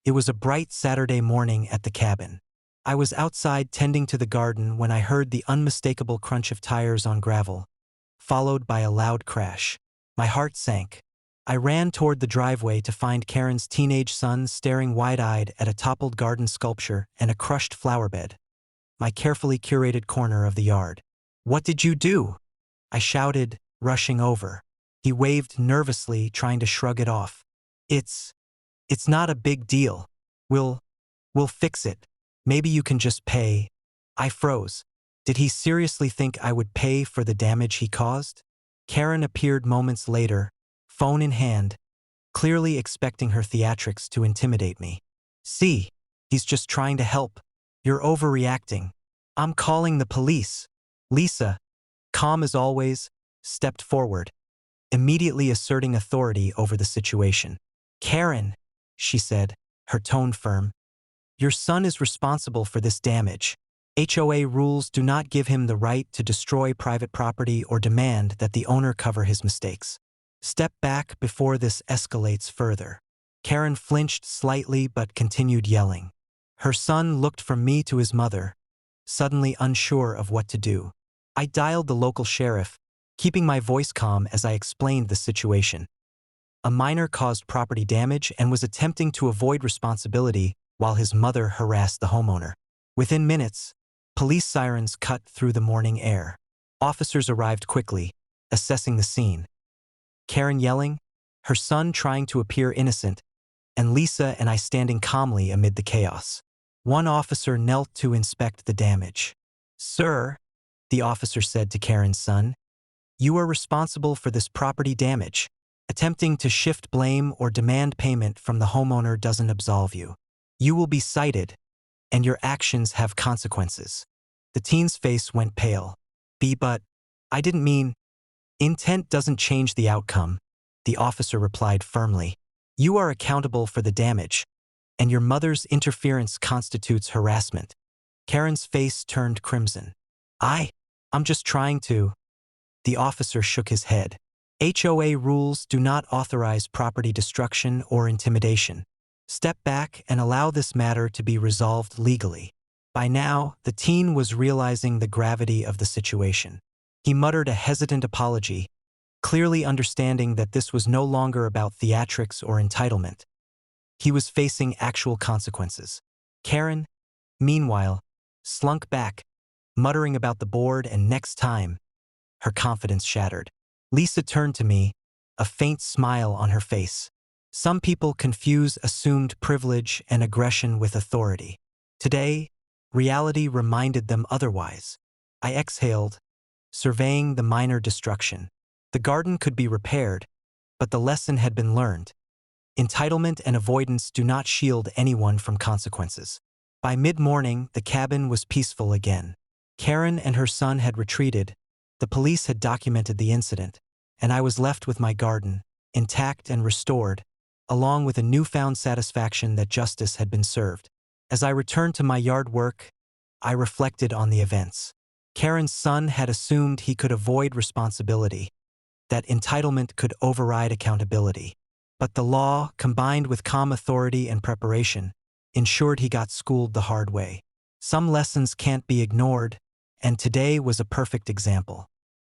It was a bright Saturday morning at the cabin. I was outside tending to the garden when I heard the unmistakable crunch of tires on gravel, followed by a loud crash. My heart sank. I ran toward the driveway to find Karen's teenage son staring wide-eyed at a toppled garden sculpture and a crushed flower bed, my carefully curated corner of the yard. "What did you do?" I shouted, rushing over. He waved nervously, trying to shrug it off. It's not a big deal. We'll fix it. Maybe you can just pay." I froze. Did he seriously think I would pay for the damage he caused? Karen appeared moments later, phone in hand, clearly expecting her theatrics to intimidate me. "See, he's just trying to help. You're overreacting. I'm calling the police." Lisa, calm as always, stepped forward, immediately asserting authority over the situation. "Karen," she said, her tone firm, "your son is responsible for this damage. HOA rules do not give him the right to destroy private property or demand that the owner cover his mistakes. Step back before this escalates further." Karen flinched slightly but continued yelling. Her son looked from me to his mother, suddenly unsure of what to do. I dialed the local sheriff, keeping my voice calm as I explained the situation. A minor caused property damage and was attempting to avoid responsibility while his mother harassed the homeowner. Within minutes, police sirens cut through the morning air. Officers arrived quickly, assessing the scene. Karen yelling, her son trying to appear innocent, and Lisa and I standing calmly amid the chaos. One officer knelt to inspect the damage. "Sir," the officer said to Karen's son, "you are responsible for this property damage. Attempting to shift blame or demand payment from the homeowner doesn't absolve you. You will be cited, and your actions have consequences." The teen's face went pale. But I didn't mean. "Intent doesn't change the outcome," the officer replied firmly. "You are accountable for the damage, and your mother's interference constitutes harassment." Karen's face turned crimson. I'm just trying to." The officer shook his head. "HOA rules do not authorize property destruction or intimidation. Step back and allow this matter to be resolved legally." By now, the teen was realizing the gravity of the situation. He muttered a hesitant apology, clearly understanding that this was no longer about theatrics or entitlement. He was facing actual consequences. Karen, meanwhile, slunk back, muttering about the board and next time. Her confidence shattered. Lisa turned to me, a faint smile on her face. Some people confuse assumed privilege and aggression with authority. Today, reality reminded them otherwise. I exhaled, surveying the minor destruction. The garden could be repaired, but the lesson had been learned. Entitlement and avoidance do not shield anyone from consequences. By mid-morning, the cabin was peaceful again. Karen and her son had retreated, the police had documented the incident, and I was left with my garden, intact and restored, along with a newfound satisfaction that justice had been served. As I returned to my yard work, I reflected on the events. Karen's son had assumed he could avoid responsibility, that entitlement could override accountability. But the law, combined with calm authority and preparation, ensured he got schooled the hard way. Some lessons can't be ignored, and today was a perfect example.